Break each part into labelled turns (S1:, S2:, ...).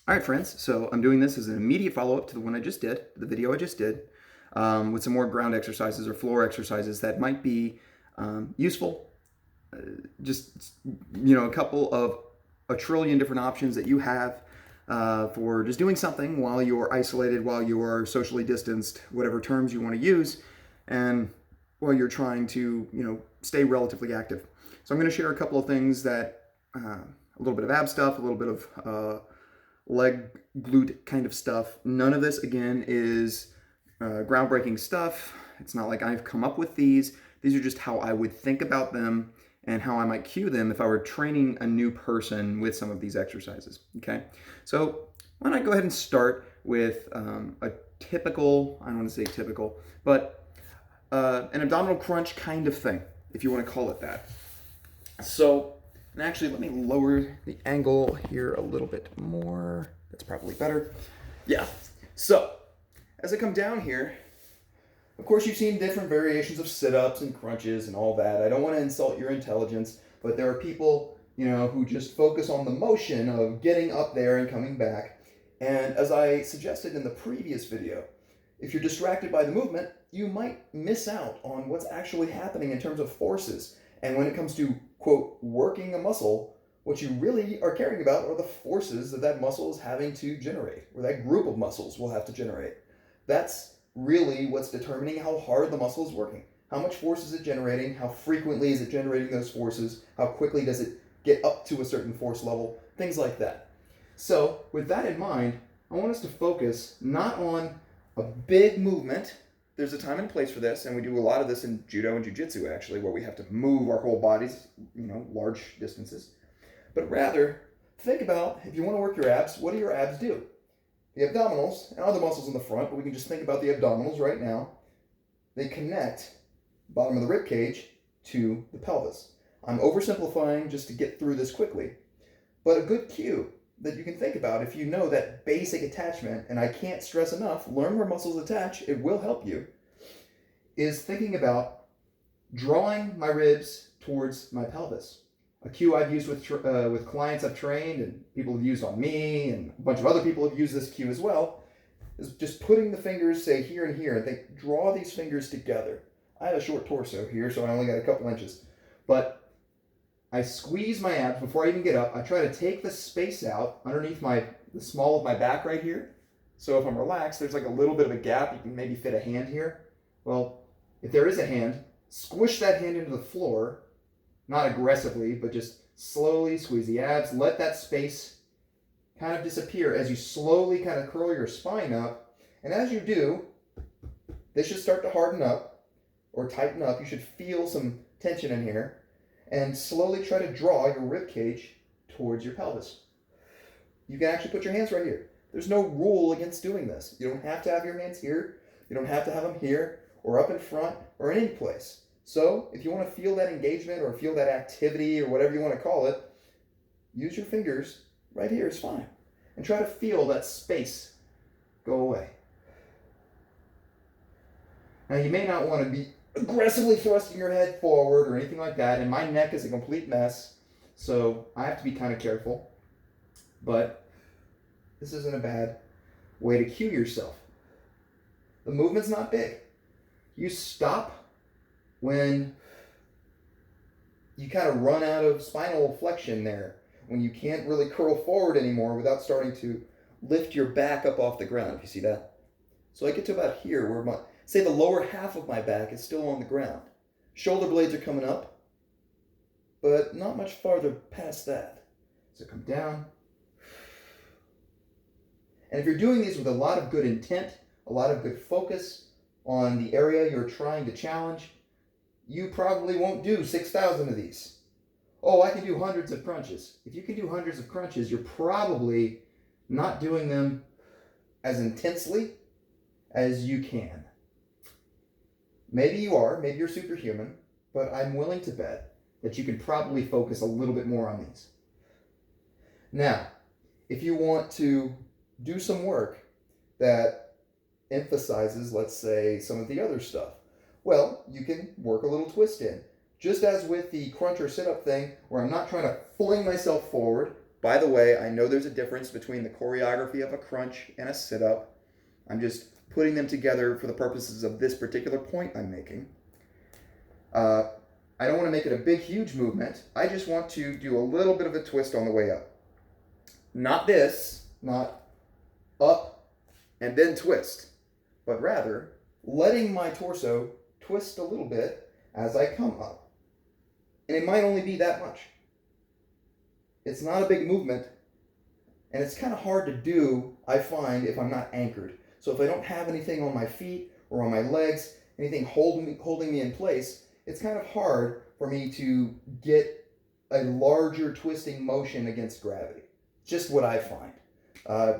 S1: All right, friends, so I'm doing this as an immediate follow-up to the one I just did, the video I just did, with some more ground exercises or floor exercises that might be useful. Just, a couple of a trillion different options that you have for just doing something while you're isolated, while you are socially distanced, whatever terms you want to use, and while you're trying to, stay relatively active. So I'm going to share a couple of things that, a little bit of ab stuff, a little bit of leg glute kind of stuff. None of this, again, is groundbreaking stuff. It's not like I've come up with these. These are just how I would think about them and how I might cue them if I were training a new person with some of these exercises. Okay, so why don't I go ahead and start with a typical, I don't want to say typical, but an abdominal crunch kind of thing, if you want to call it that. So, and actually, let me lower the angle here a little bit more. That's probably better. Yeah. So, as I come down here, of course, you've seen different variations of sit-ups and crunches and all that. I don't want to insult your intelligence, but there are people, who just focus on the motion of getting up there and coming back. And as I suggested in the previous video, if you're distracted by the movement, you might miss out on what's actually happening in terms of forces. And when it comes to, quote, working a muscle, what you really are caring about are the forces that muscle is having to generate, or that group of muscles will have to generate. That's really what's determining how hard the muscle is working. How much force is it generating? How frequently is it generating those forces? How quickly does it get up to a certain force level? Things like that. So, with that in mind, I want us to focus not on a big movement. There's a time and place for this, and we do a lot of this in judo and jiu-jitsu, actually, where we have to move our whole bodies, large distances. But rather, think about, if you want to work your abs, what do your abs do? The abdominals, and other muscles in the front, but we can just think about the abdominals right now. They connect bottom of the rib cage to the pelvis. I'm oversimplifying just to get through this quickly, but a good cue that you can think about if you know that basic attachment, and I can't stress enough, learn where muscles attach, it will help you, is thinking about drawing my ribs towards my pelvis. A cue I've used with clients I've trained and people have used on me, and a bunch of other people have used this cue as well, is just putting the fingers, say, here and here, and think, draw these fingers together. I have a short torso here, so I only got a couple inches, but I squeeze my abs before I even get up. I try to take the space out underneath the small of my back right here. So if I'm relaxed, there's like a little bit of a gap. You can maybe fit a hand here. Well, if there is a hand, squish that hand into the floor, not aggressively, but just slowly squeeze the abs. Let that space kind of disappear as you slowly kind of curl your spine up. And as you do, they should start to harden up or tighten up. You should feel some tension in here. And slowly try to draw your rib cage towards your pelvis. You can actually put your hands right here. There's no rule against doing this. You don't have to have your hands here. You don't have to have them here or up in front or in any place. So if you want to feel that engagement or feel that activity or whatever you want to call it, use your fingers right here is fine. And try to feel that space go away. Now you may not want to be aggressively thrusting your head forward or anything like that, and my neck is a complete mess, so I have to be kind of careful. But this isn't a bad way to cue yourself. The movement's not big. You stop when you kind of run out of spinal flexion there, when you can't really curl forward anymore without starting to lift your back up off the ground, if you see that. So I get to about here where say the lower half of my back is still on the ground. Shoulder blades are coming up, but not much farther past that. So come down. And if you're doing these with a lot of good intent, a lot of good focus on the area you're trying to challenge, you probably won't do 6,000 of these. Oh, I can do hundreds of crunches. If you can do hundreds of crunches, you're probably not doing them as intensely as you can. Maybe you are, maybe you're superhuman, but I'm willing to bet that you can probably focus a little bit more on these. Now, if you want to do some work that emphasizes, let's say, some of the other stuff, well, you can work a little twist in. Just as with the crunch or sit-up thing, where I'm not trying to fling myself forward, By the way, I know there's a difference between the choreography of a crunch and a sit-up. I'm just putting them together for the purposes of this particular point I'm making. I don't want to make it a big, huge movement. I just want to do a little bit of a twist on the way up. Not this, not up and then twist, but rather letting my torso twist a little bit as I come up. And it might only be that much. It's not a big movement, and it's kind of hard to do, I find, if I'm not anchored. So if I don't have anything on my feet or on my legs, anything holding me in place, it's kind of hard for me to get a larger twisting motion against gravity. Just what I find.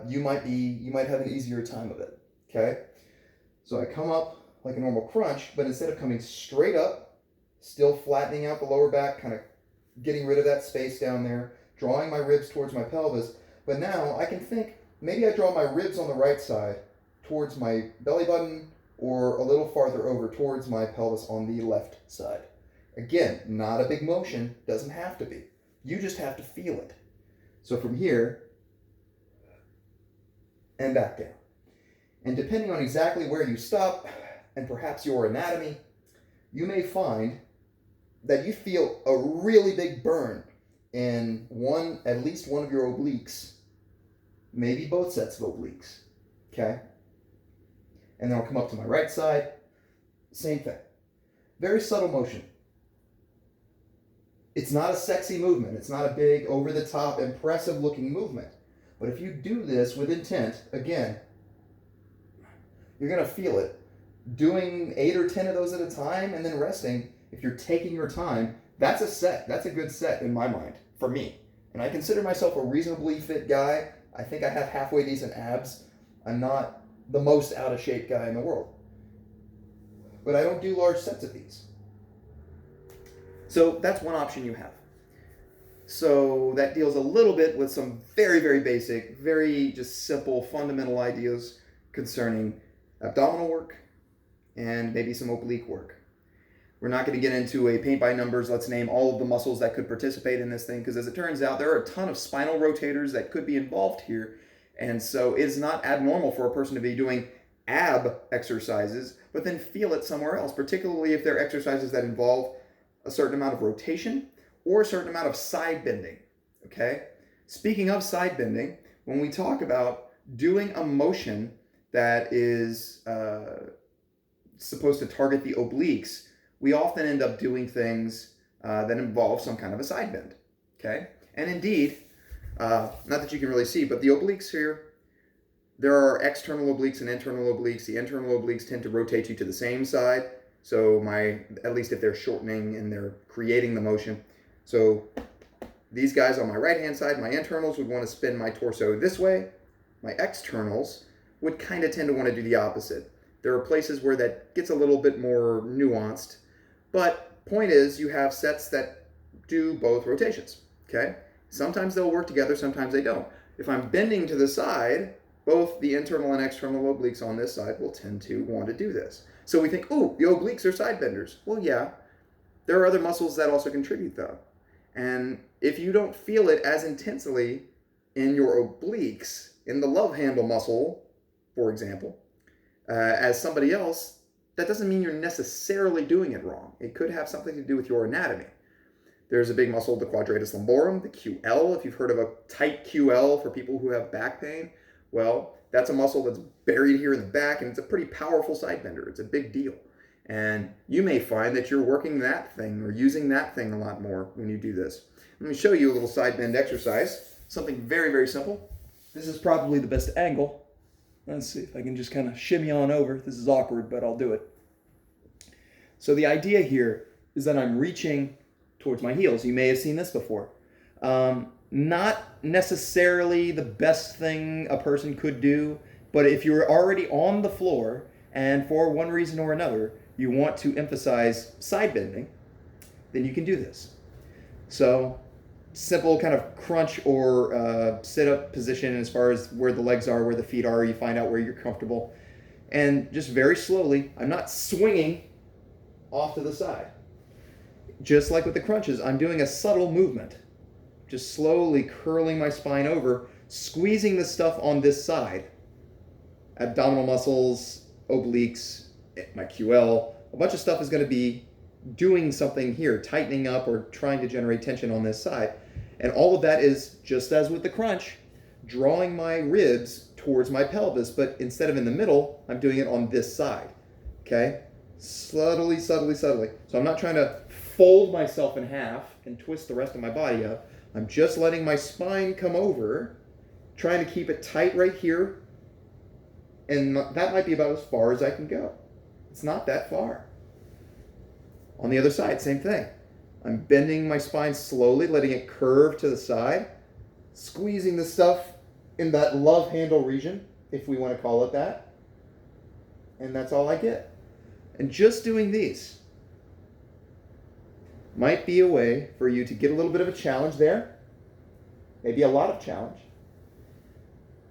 S1: You might have an easier time of it. Okay? So I come up like a normal crunch, but instead of coming straight up, still flattening out the lower back, kind of getting rid of that space down there, drawing my ribs towards my pelvis. But now I can think, maybe I draw my ribs on the right side towards my belly button, or a little farther over towards my pelvis on the left side. Again, not a big motion, doesn't have to be. You just have to feel it. So from here, and back down. And depending on exactly where you stop, and perhaps your anatomy, you may find that you feel a really big burn in at least one of your obliques, maybe both sets of obliques, okay? And then I'll come up to my right side, same thing. Very subtle motion. It's not a sexy movement. It's not a big, over-the-top, impressive-looking movement. But if you do this with intent, again, you're going to feel it. Doing 8 or 10 of those at a time and then resting, if you're taking your time, that's a set. That's a good set in my mind, for me. And I consider myself a reasonably fit guy. I think I have halfway decent abs. I'm not the most out-of-shape guy in the world. But I don't do large sets of these. So that's one option you have. So that deals a little bit with some very, very basic, very just simple, fundamental ideas concerning abdominal work and maybe some oblique work. We're not going to get into a paint by numbers, let's name all of the muscles that could participate in this thing, because as it turns out, there are a ton of spinal rotators that could be involved here. And so it's not abnormal for a person to be doing ab exercises, but then feel it somewhere else, particularly if they're exercises that involve a certain amount of rotation or a certain amount of side bending, okay? Speaking of side bending, when we talk about doing a motion that is supposed to target the obliques, we often end up doing things that involve some kind of a side bend, okay? And indeed, not that you can really see, but the obliques here, there are external obliques and internal obliques. The internal obliques tend to rotate you to the same side. So at least if they're shortening and they're creating the motion. So these guys on my right-hand side, my internals would want to spin my torso this way. My externals would kind of tend to want to do the opposite. There are places where that gets a little bit more nuanced. But point is, you have sets that do both rotations, okay? Sometimes they'll work together, sometimes they don't. If I'm bending to the side, both the internal and external obliques on this side will tend to want to do this. So we think, ooh, the obliques are side benders. Well, yeah. There are other muscles that also contribute, though. And if you don't feel it as intensely in your obliques, in the love handle muscle, for example, as somebody else, that doesn't mean you're necessarily doing it wrong. It could have something to do with your anatomy. There's a big muscle, the quadratus lumborum, the QL. If you've heard of a tight QL for people who have back pain, well, that's a muscle that's buried here in the back, and it's a pretty powerful side bender. It's a big deal. And you may find that you're working that thing or using that thing a lot more when you do this. Let me show you a little side bend exercise. Something very, very simple. This is probably the best angle. Let's see if I can just kind of shimmy on over. This is awkward, but I'll do it. So the idea here is that I'm reaching towards my heels. You may have seen this before. Not necessarily the best thing a person could do, but if you're already on the floor and for one reason or another you want to emphasize side bending, then you can do this. So simple kind of crunch or sit-up position as far as where the legs are, where the feet are. You find out where you're comfortable. And just very slowly, I'm not swinging off to the side. Just like with the crunches, I'm doing a subtle movement. just slowly curling my spine over, squeezing the stuff on this side. Abdominal muscles, obliques, my QL, a bunch of stuff is going to be doing something here, tightening up or trying to generate tension on this side. And all of that is, just as with the crunch, drawing my ribs towards my pelvis, but instead of in the middle, I'm doing it on this side. Okay? Subtly, subtly, subtly. So I'm not trying to fold myself in half and twist the rest of my body up. I'm just letting my spine come over, trying to keep it tight right here. And that might be about as far as I can go. It's not that far. On the other side, same thing. I'm bending my spine slowly, letting it curve to the side, squeezing the stuff in that love handle region, if we want to call it that. And that's all I get. And just doing these might be a way for you to get a little bit of a challenge there, maybe a lot of challenge,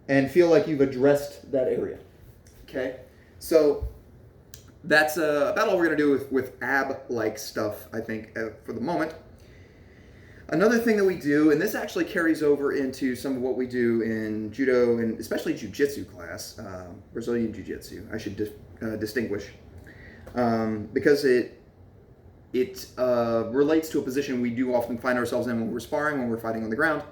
S1: and feel like you've addressed that area. Okay? So that's about all we're going to do with ab-like stuff, I think, for the moment. Another thing that we do, and this actually carries over into some of what we do in judo and especially jiu-jitsu class, Brazilian jiu-jitsu, I should distinguish, because it relates to a position we do often find ourselves in when we're sparring, when we're fighting on the ground.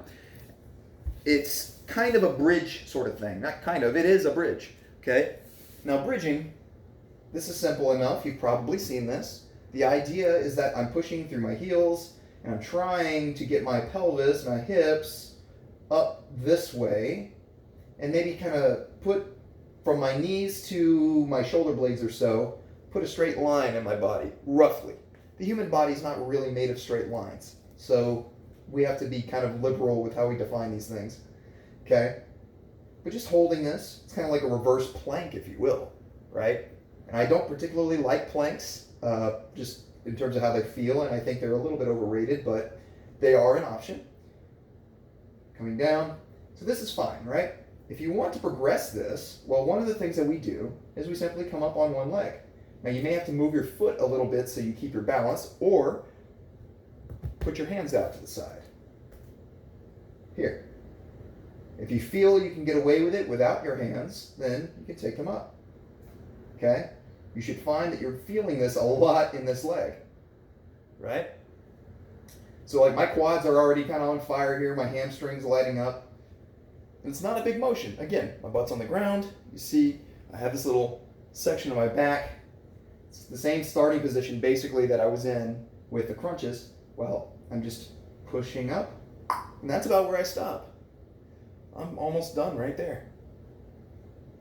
S1: It's kind of a bridge sort of thing. Not kind of, it is a bridge. Okay? Now bridging, this is simple enough. You've probably seen this. The idea is that I'm pushing through my heels and I'm trying to get my pelvis, my hips up this way, and maybe kind of put from my knees to my shoulder blades or so, put a straight line in my body, roughly. The human body is not really made of straight lines, so we have to be kind of liberal with how we define these things. Okay? But just holding this, it's kind of like a reverse plank, if you will, right? And I don't particularly like planks, just in terms of how they feel, and I think they're a little bit overrated, but they are an option. Coming down. So this is fine, right? If you want to progress this, well, one of the things that we do is we simply come up on one leg. Now you may have to move your foot a little bit so you keep your balance, or put your hands out to the side. Here. If you feel you can get away with it without your hands, then you can take them up. Okay? You should find that you're feeling this a lot in this leg. Right? So like my quads are already kind of on fire here, my hamstrings lighting up. And it's not a big motion. Again, my butt's on the ground. You see, I have this little section of my back. It's the same starting position basically that I was in with the crunches. Well, I'm just pushing up, and that's about where I stop. I'm almost done right there.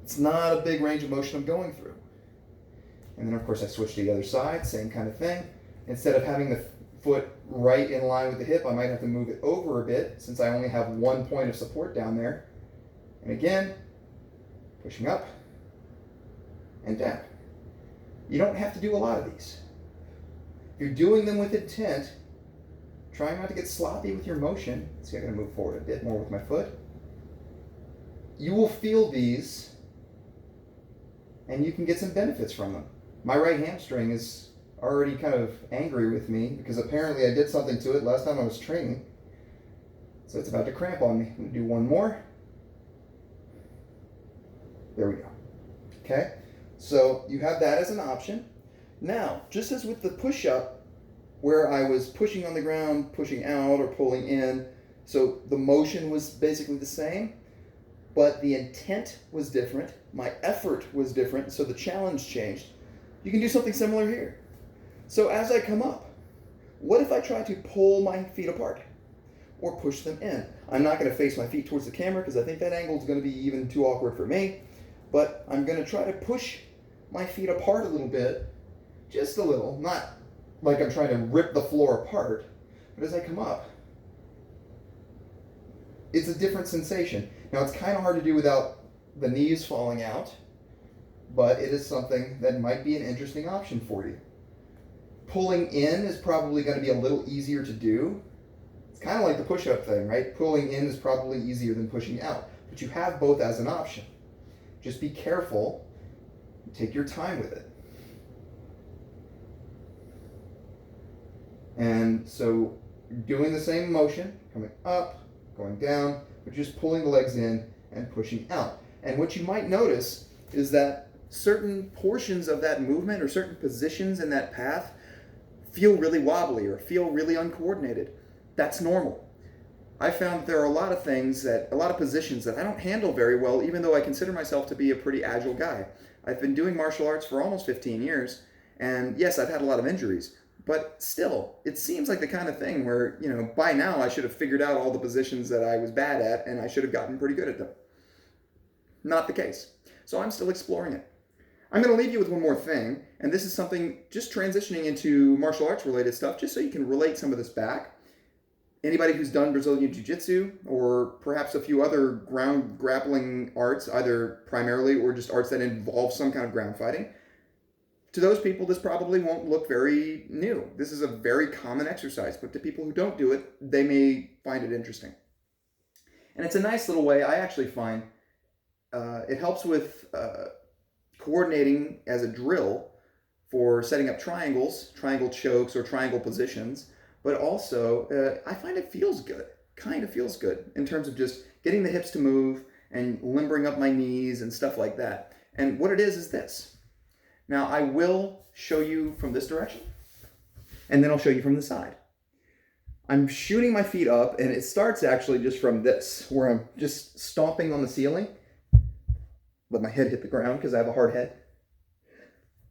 S1: It's not a big range of motion I'm going through. And then of course I switch to the other side, same kind of thing. Instead of having the foot right in line with the hip, I might have to move it over a bit since I only have one point of support down there. And again, pushing up and down. You don't have to do a lot of these. If you're doing them with intent, try not to get sloppy with your motion. See, I'm going to move forward a bit more with my foot. You will feel these, and you can get some benefits from them. My right hamstring is already kind of angry with me because apparently I did something to it last time I was training. So it's about to cramp on me. I'm going to do one more. There we go. Okay? So you have that as an option. Now, just as with the push-up, where I was pushing on the ground, pushing out, or pulling in, so the motion was basically the same, but the intent was different, my effort was different, so the challenge changed. You can do something similar here. So as I come up, what if I try to pull my feet apart or push them in? I'm not going to face my feet towards the camera because I think that angle is going to be even too awkward for me, but I'm going to try to push my feet apart a little bit, just a little, not like I'm trying to rip the floor apart, but as I come up, it's a different sensation. Now it's kind of hard to do without the knees falling out, but it is something that might be an interesting option for you. Pulling in is probably going to be a little easier to do. It's kind of like the push-up thing, right? Pulling in is probably easier than pushing out, but you have both as an option. Just be careful, take your time with it. And so doing the same motion, coming up, going down, but just pulling the legs in and pushing out. And what you might notice is that certain portions of that movement or certain positions in that path feel really wobbly or feel really uncoordinated. That's normal. I found that there are a lot of positions that I don't handle very well, even though I consider myself to be a pretty agile guy. I've been doing martial arts for almost 15 years, and yes, I've had a lot of injuries, but still, it seems like the kind of thing where, by now I should have figured out all the positions that I was bad at, and I should have gotten pretty good at them. Not the case. So I'm still exploring it. I'm going to leave you with one more thing, and this is something just transitioning into martial arts related stuff, just so you can relate some of this back. Anybody who's done Brazilian Jiu-Jitsu or perhaps a few other ground grappling arts, either primarily or just arts that involve some kind of ground fighting, to those people, this probably won't look very new. This is a very common exercise, but to people who don't do it, they may find it interesting. And it's a nice little way, I actually find, it helps with coordinating as a drill for setting up triangles, triangle chokes, or triangle positions. But also, I find it feels good, kind of feels good in terms of just getting the hips to move and limbering up my knees and stuff like that. And what it is this. Now, I will show you from this direction, and then I'll show you from the side. I'm shooting my feet up, and it starts actually just from this, where I'm just stomping on the ceiling. Let my head hit the ground because I have a hard head.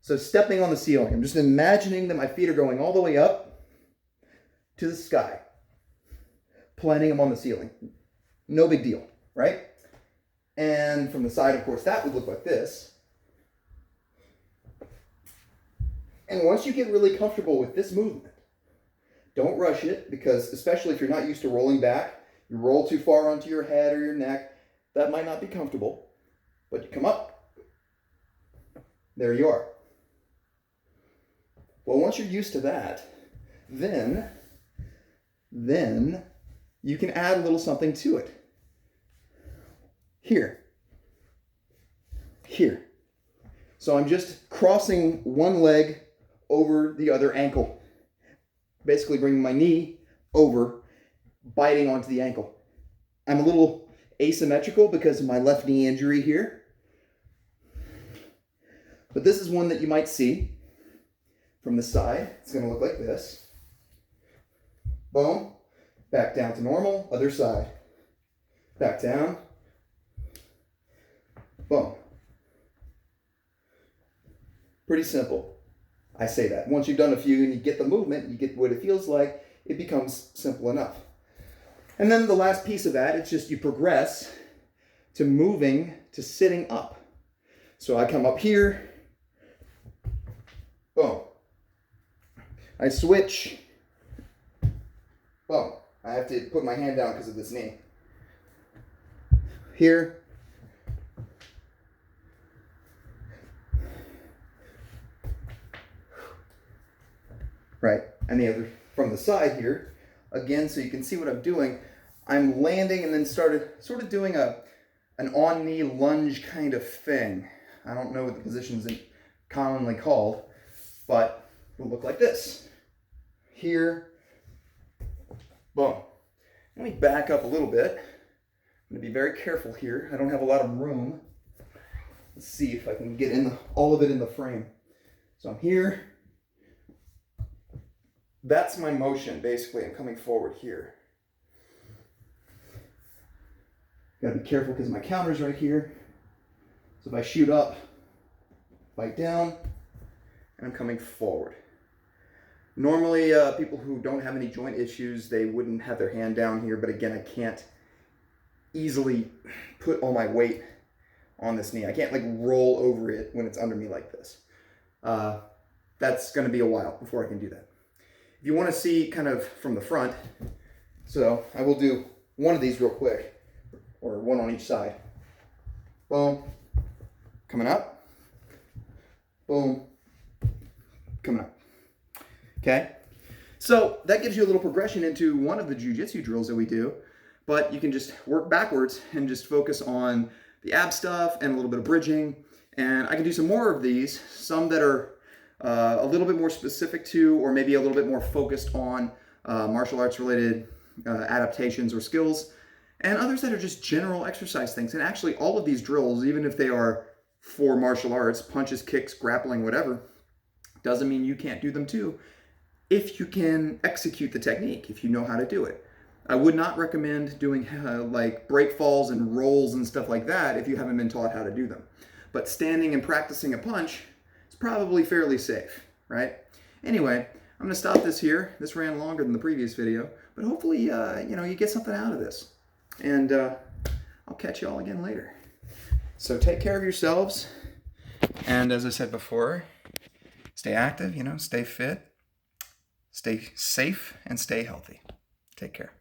S1: So stepping on the ceiling, I'm just imagining that my feet are going all the way up to the sky, planting them on the ceiling. No big deal, right? And from the side, of course, that would look like this. And once you get really comfortable with this movement, don't rush it, because especially if you're not used to rolling back, you roll too far onto your head or your neck, that might not be comfortable. But you come up, there you are. Well, once you're used to that, then you can add a little something to it. Here. So I'm just crossing one leg over the other ankle. Basically bringing my knee over, biting onto the ankle. I'm a little asymmetrical because of my left knee injury here. But this is one that you might see from the side. It's going to look like this. Boom, back down to normal, other side. Back down, boom. Pretty simple. I say that. Once you've done a few and you get the movement, you get what it feels like, it becomes simple enough. And then the last piece of that, it's just you progress to moving to sitting up. So I come up here, boom. I switch. Boom. I have to put my hand down because of this knee. Here. Right. And the other from the side here. Again, so you can see what I'm doing. I'm landing and then sort of doing an on-knee lunge kind of thing. I don't know what the position's commonly called, but it will look like this. Here. Boom. Let me back up a little bit. I'm going to be very careful here. I don't have a lot of room. Let's see if I can get all of it in the frame. So I'm here. That's my motion, basically. I'm coming forward here. Got to be careful because my counter's right here. So if I shoot up, bite down, and I'm coming forward. Normally, people who don't have any joint issues, they wouldn't have their hand down here, but again, I can't easily put all my weight on this knee. I can't like roll over it when it's under me like this. That's going to be a while before I can do that. If you want to see kind of from the front, so I will do one of these real quick, or one on each side. Boom, coming up, boom, coming up. Okay, so that gives you a little progression into one of the jiu-jitsu drills that we do, but you can just work backwards and just focus on the ab stuff and a little bit of bridging. And I can do some more of these, some that are a little bit more specific to, or maybe a little bit more focused on martial arts related adaptations or skills, and others that are just general exercise things. And actually, all of these drills, even if they are for martial arts, punches, kicks, grappling, whatever, doesn't mean you can't do them too if you can execute the technique, if you know how to do it. I would not recommend doing like break falls and rolls and stuff like that if you haven't been taught how to do them. But standing and practicing a punch is probably fairly safe, right? Anyway, I'm gonna stop this here. This ran longer than the previous video, but hopefully, you get something out of this. And I'll catch you all again later. So take care of yourselves. And as I said before, stay active, stay fit, stay safe, and stay healthy. Take care.